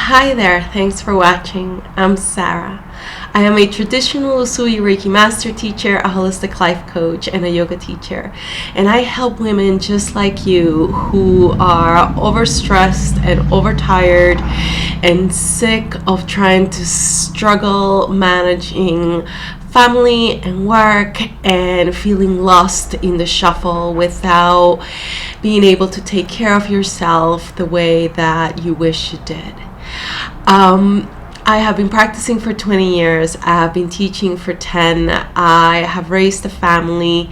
Hi there, thanks for watching. I'm Sarah. I am a traditional Usui Reiki master teacher, a holistic life coach, and a yoga teacher. And I help women just like you who are overstressed and overtired and sick of trying to struggle managing family and work and feeling lost in the shuffle without being able to take care of yourself the way that you wish you did. I have been practicing for 20 years. I have been teaching for 10. I have raised a family,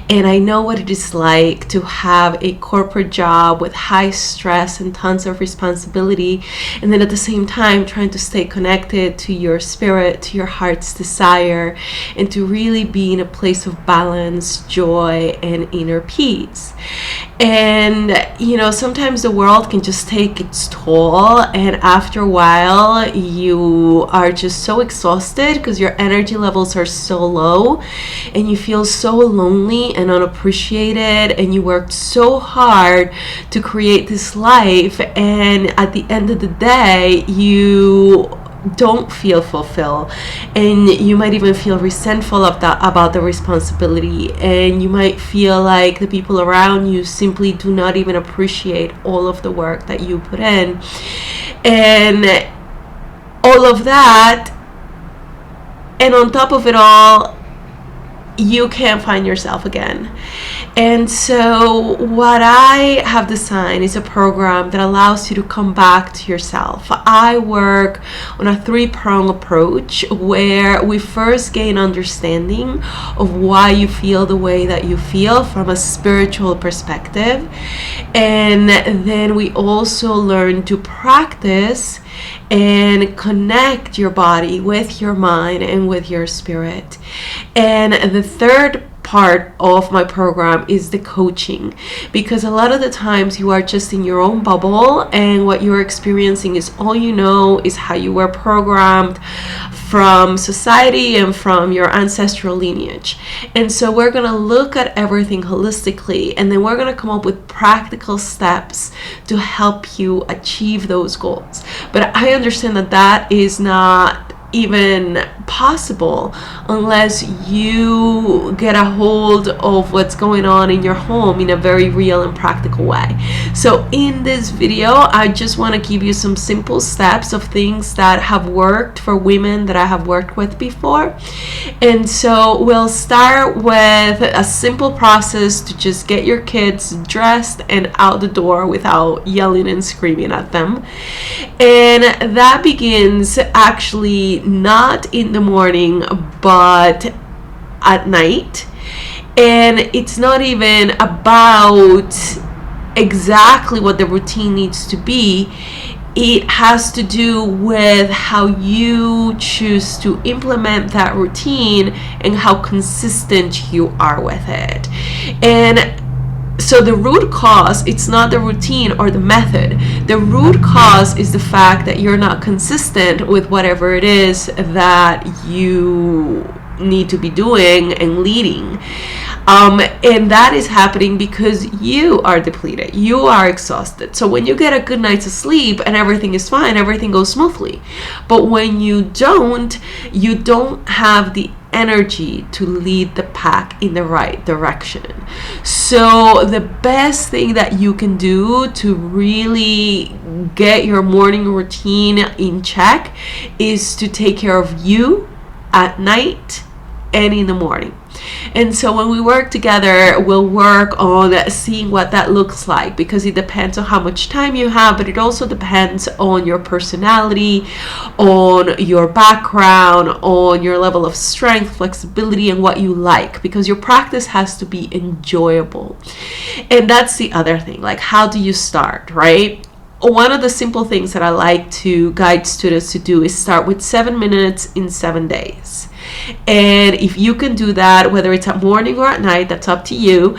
and I know what it is like to have a corporate job with high stress and tons of responsibility, and then at the same time trying to stay connected to your spirit, to your heart's desire, and to really be in a place of balance, joy, and inner peace. And sometimes the world can just take its toll, and after a while you are just so exhausted because your energy levels are so low and you feel so lonely and unappreciated, and you worked so hard to create this life, and at the end of the day you don't feel fulfilled, and you might even feel resentful of that about the responsibility, and you might feel like the people around you simply do not even appreciate all of the work that you put in, and all of that, and on top of it all you can't find yourself again. And so what I have designed is a program that allows you to come back to yourself. I work on a 3-prong approach where we first gain understanding of why you feel the way that you feel from a spiritual perspective, and then we also learn to practice and connect your body with your mind and with your spirit. And the third part of my program is the coaching, because a lot of the times you are just in your own bubble, and what you're experiencing is all you know is how you were programmed from society and from your ancestral lineage. And so we're going to look at everything holistically, and then we're going to come up with practical steps to help you achieve those goals. But I understand that that is not even possible unless you get a hold of what's going on in your home in a very real and practical way. So in this video, I just want to give you some simple steps of things that have worked for women that I have worked with before. And so we'll start with a simple process to just get your kids dressed and out the door without yelling and screaming at them. And that begins actually not in the morning but at night, and it's not even about exactly what the routine needs to be. It has to do with how you choose to implement that routine and how consistent you are with it. And so the root cause, it's not the routine or the method. The root cause is the fact that you're not consistent with whatever it is that you need to be doing and leading. And that is happening because you are depleted, you are exhausted. So when you get a good night's sleep and everything is fine, everything goes smoothly. But when you don't have the energy to lead the pack in the right direction. So the best thing that you can do to really get your morning routine in check is to take care of you at night and in the morning. And so when we work together, we'll work on seeing what that looks like, because it depends on how much time you have, but it also depends on your personality, on your background, on your level of strength, flexibility, and what you like, because your practice has to be enjoyable. And that's the other thing, like, how do you start, right? One of the simple things that I like to guide students to do is start with 7 minutes in 7 days. And if you can do that, whether it's at morning or at night, that's up to you.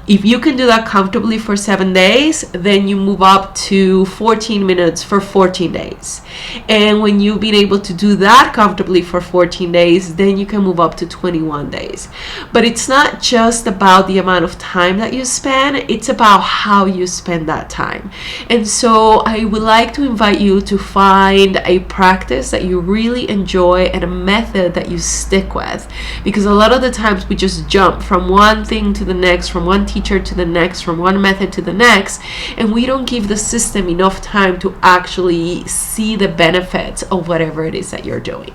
If you can do that comfortably for 7 days, then you move up to 14 minutes for 14 days. And when you've been able to do that comfortably for 14 days, then you can move up to 21 days. But it's not just about the amount of time that you spend, it's about how you spend that time. And so I would like to invite you to find a practice that you really enjoy and a method that you stick with. Because a lot of the times we just jump from one thing to the next, from one teacher to the next, from one method to the next, and we don't give the system enough time to actually see the benefits of whatever it is that you're doing.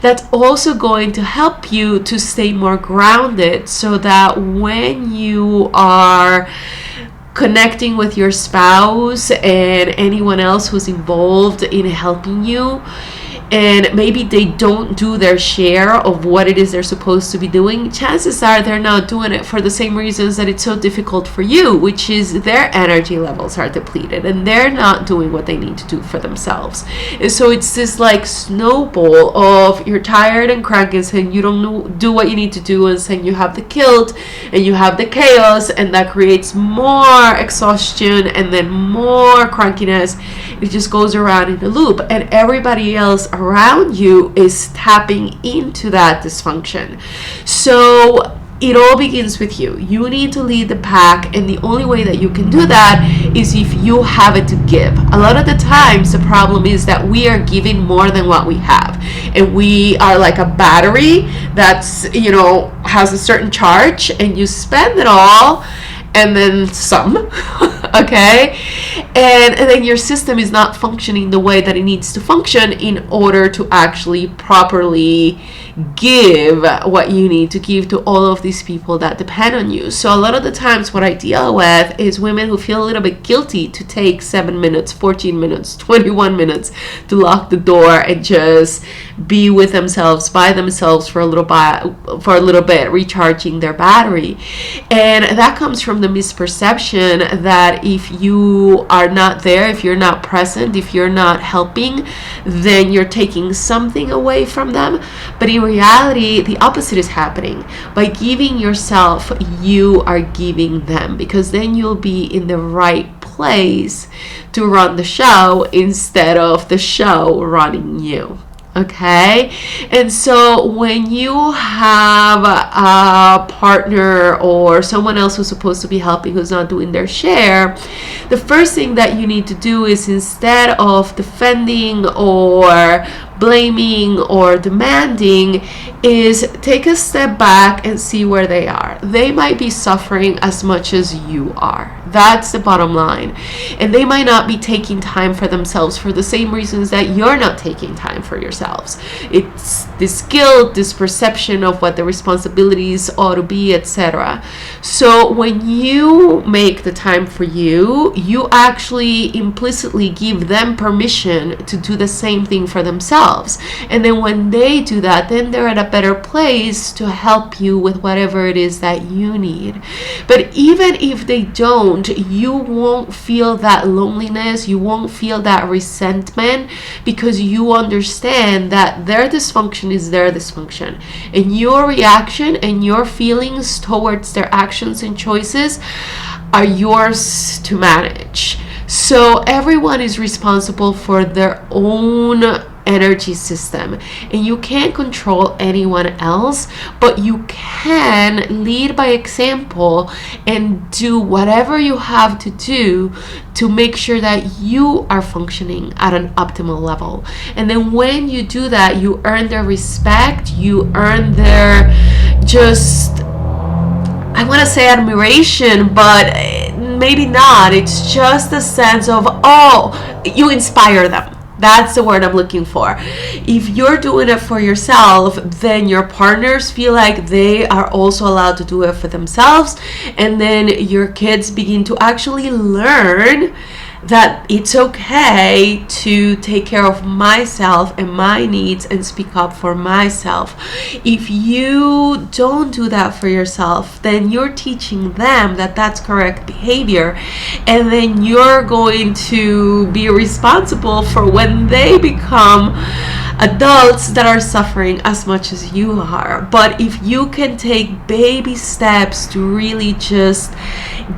That's also going to help you to stay more grounded, so that when you are connecting with your spouse and anyone else who's involved in helping you, and maybe they don't do their share of what it is they're supposed to be doing, chances are they're not doing it for the same reasons that it's so difficult for you, which is their energy levels are depleted and they're not doing what they need to do for themselves. And so it's this like snowball of you're tired and cranky and you don't do what you need to do, and then you have the guilt and you have the chaos, and that creates more exhaustion and then more crankiness. It just goes around in a loop, and everybody else around you is tapping into that dysfunction. So it all begins with you. You need to lead the pack, and the only way that you can do that is if you have it to give. A lot of the times the problem is that we are giving more than what we have, and we are like a battery that's, has a certain charge, and you spend it all and then some. Okay, and then your system is not functioning the way that it needs to function in order to actually properly give what you need to give to all of these people that depend on you. So a lot of the times what I deal with is women who feel a little bit guilty to take 7 minutes, 14 minutes, 21 minutes to lock the door and just be with themselves, by themselves for a little bit, recharging their battery. And that comes from the misperception that if you are not there, if you're not present, if you're not helping, then you're taking something away from them. But in reality, the opposite is happening. By giving yourself, you are giving them, because then you'll be in the right place to run the show instead of the show running you. Okay, and so when you have a partner or someone else who's supposed to be helping who's not doing their share, the first thing that you need to do is, instead of defending or blaming or demanding, is take a step back and see where they are. They might be suffering as much as you are. That's the bottom line. And they might not be taking time for themselves for the same reasons that you're not taking time for yourselves. It's this guilt, this perception of what the responsibilities ought to be, etc. So when you make the time for you, you actually implicitly give them permission to do the same thing for themselves. And then when they do that, then they're at a better place to help you with whatever it is that you need. But even if they don't, you won't feel that loneliness, you won't feel that resentment, because you understand that their dysfunction is their dysfunction, and your reaction and your feelings towards their actions and choices are yours to manage. So everyone is responsible for their own energy system, and you can't control anyone else, but you can lead by example and do whatever you have to do to make sure that you are functioning at an optimal level. And then when you do that, you earn their respect, you earn their, just, I want to say admiration, but maybe not. It's just a sense of, oh, you inspire them. That's the word I'm looking for. If you're doing it for yourself, then your partners feel like they are also allowed to do it for themselves. And then your kids begin to actually learn that it's okay to take care of myself and my needs and speak up for myself. If you don't do that for yourself, then you're teaching them that that's correct behavior, and then you're going to be responsible for when they become adults that are suffering as much as you are. But if you can take baby steps to really just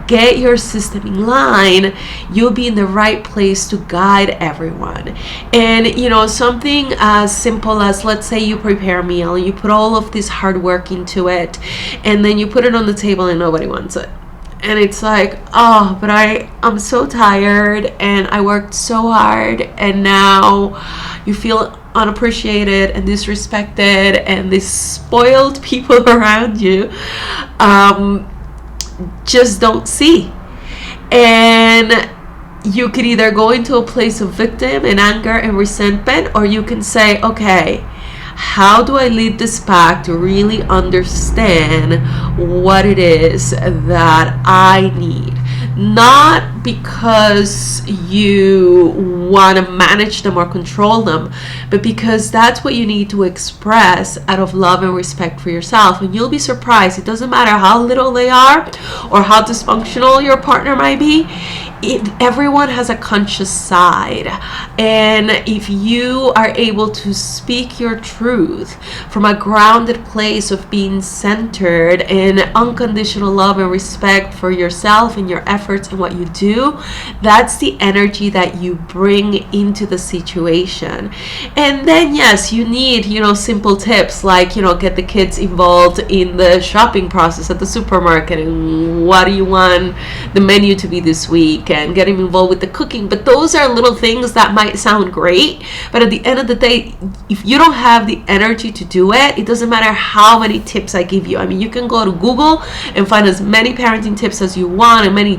get your system in line, you'll be in the right place to guide everyone. And something as simple as, let's say you prepare a meal, you put all of this hard work into it, and then you put it on the table and nobody wants it. And it's like, oh, but I'm so tired and I worked so hard, and now you feel unappreciated and disrespected, and these spoiled people around you just don't see. And you could either go into a place of victim and anger and resentment, or you can say, okay, how do I lead this pack to really understand what it is that I need? Not because you want to manage them or control them, but because that's what you need to express out of love and respect for yourself. And you'll be surprised. It doesn't matter how little they are or how dysfunctional your partner might be. Everyone has a conscious side, and if you are able to speak your truth from a grounded place of being centered in unconditional love and respect for yourself and your efforts and what you do, that's the energy that you bring into the situation. And then yes, you need simple tips like get the kids involved in the shopping process at the supermarket, and what do you want the menu to be this week, and getting involved with the cooking. But those are little things that might sound great, but at the end of the day, if you don't have the energy to do it, it doesn't matter how many tips I give you. I mean, you can go to Google and find as many parenting tips as you want and many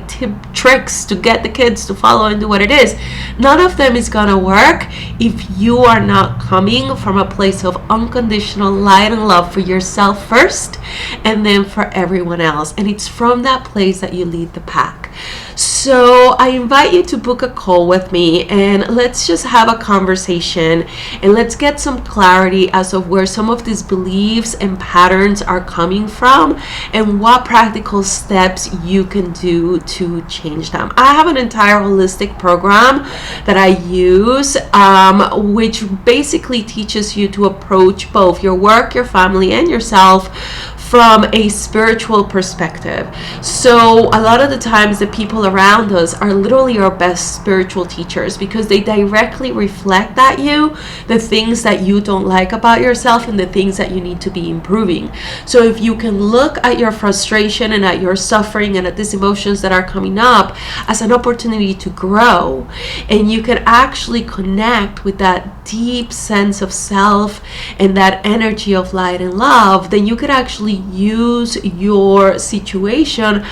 tricks to get the kids to follow and do what it is. None of them is gonna work if you are not coming from a place of unconditional light and love for yourself first, and then for everyone else. And it's from that place that you lead the pack. So I invite you to book a call with me, and let's just have a conversation, and let's get some clarity as of where some of these beliefs and patterns are coming from, and what practical steps you can do to change them. I have an entire holistic program that I use, which basically teaches you to approach both your work, your family, and yourself from a spiritual perspective. So a lot of the times the people around us are literally our best spiritual teachers, because they directly reflect at you the things that you don't like about yourself and the things that you need to be improving. So if you can look at your frustration and at your suffering and at these emotions that are coming up as an opportunity to grow, and you can actually connect with that deep sense of self and that energy of light and love, then you could actually use your situation,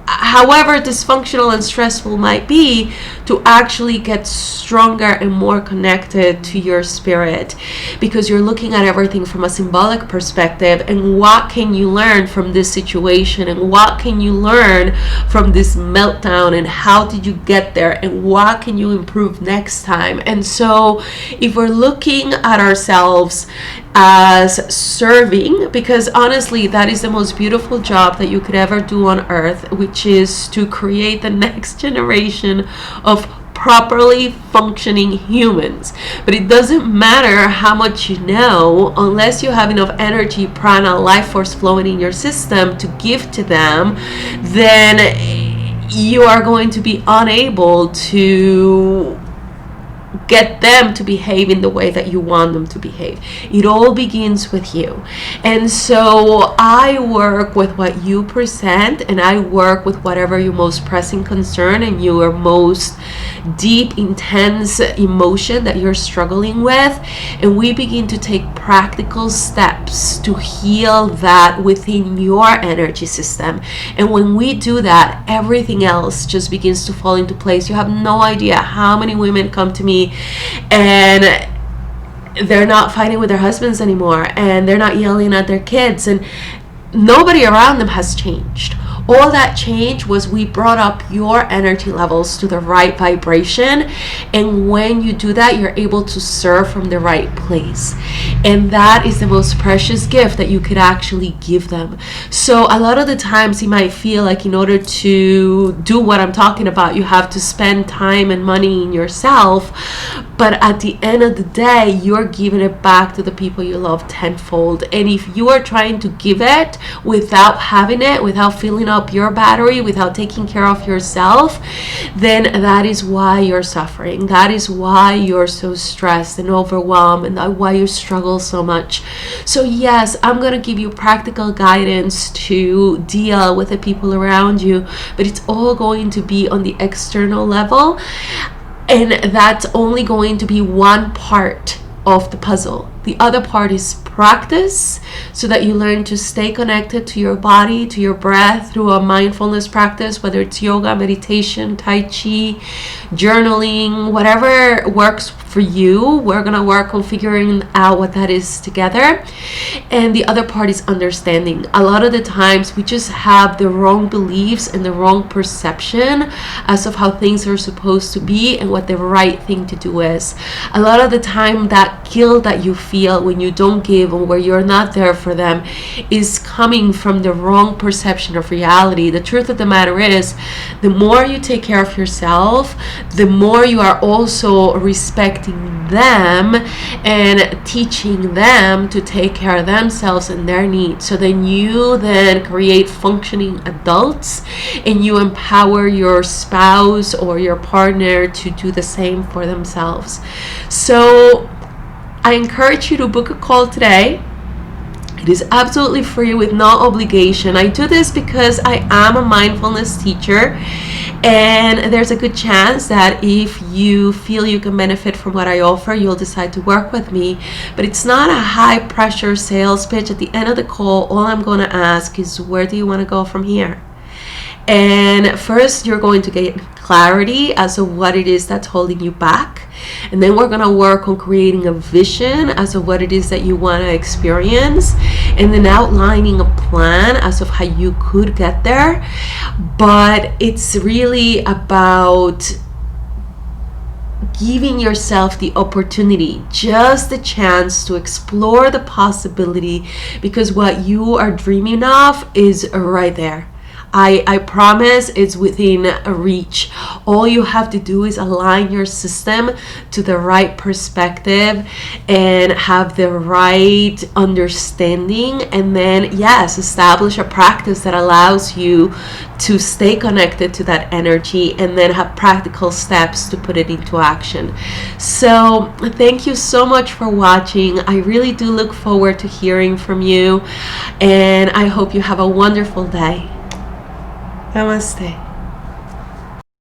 however dysfunctional and stressful might be, to actually get stronger and more connected to your spirit, because you're looking at everything from a symbolic perspective. And what can you learn from this situation, and what can you learn from this meltdown, and how did you get there, and what can you improve next time? And so if we're looking at ourselves as serving, because honestly that is the most beautiful job that you could ever do on earth, which is to create the next generation of properly functioning humans. But it doesn't matter how much you know unless you have enough energy, prana, life force flowing in your system to give to them. Then you are going to be unable to get them to behave in the way that you want them to behave. It all begins with you. And so I work with what you present, and I work with whatever your most pressing concern and your most deep, intense emotion that you're struggling with. And we begin to take practical steps to heal that within your energy system. And when we do that, everything else just begins to fall into place. You have no idea how many women come to me and they're not fighting with their husbands anymore, and they're not yelling at their kids, and nobody around them has changed. All that change was we brought up your energy levels to the right vibration. And when you do that, you're able to serve from the right place. And that is the most precious gift that you could actually give them. So a lot of the times you might feel like in order to do what I'm talking about, you have to spend time and money in yourself. but at the end of the day, you're giving it back to the people you love tenfold. And if you are trying to give it without having it, without filling up your battery, without taking care of yourself, then that is why you're suffering. That is why you're so stressed and overwhelmed, and why you struggle so much. So yes, I'm going to give you practical guidance to deal with the people around you, but it's all going to be on the external level. And that's only going to be one part of the puzzle. The other part is practice, so that you learn to stay connected to your body, to your breath, through a mindfulness practice, whether it's yoga, meditation, tai chi, journaling, whatever works for you. We're gonna work on figuring out what that is together. And the other part is understanding. A lot of the times we just have the wrong beliefs and the wrong perception as of how things are supposed to be and what the right thing to do is. A lot of the time, that guilt that you feel when you don't give or where you're not there for them is coming from the wrong perception of reality. The truth of the matter is, the more you take care of yourself, the more you are also respecting them and teaching them to take care of themselves and their needs. So then you then create functioning adults, and you empower your spouse or your partner to do the same for themselves. So I encourage you to book a call today. It is absolutely free with no obligation. I do this because I am a mindfulness teacher, and there's a good chance that if you feel you can benefit from what I offer, you'll decide to work with me. But it's not a high pressure sales pitch. At the end of the call, all I'm going to ask is, where do you want to go from here? And first, you're going to get clarity as to what it is that's holding you back. And then we're going to work on creating a vision as to what it is that you want to experience, and then outlining a plan as of how you could get there. But it's really about giving yourself the opportunity, just the chance to explore the possibility, because what you are dreaming of is right there. I promise it's within reach. All you have to do is align your system to the right perspective and have the right understanding, and then yes, establish a practice that allows you to stay connected to that energy, and then have practical steps to put it into action. So thank you so much for watching. I really do look forward to hearing from you, and I hope you have a wonderful day. Namaste.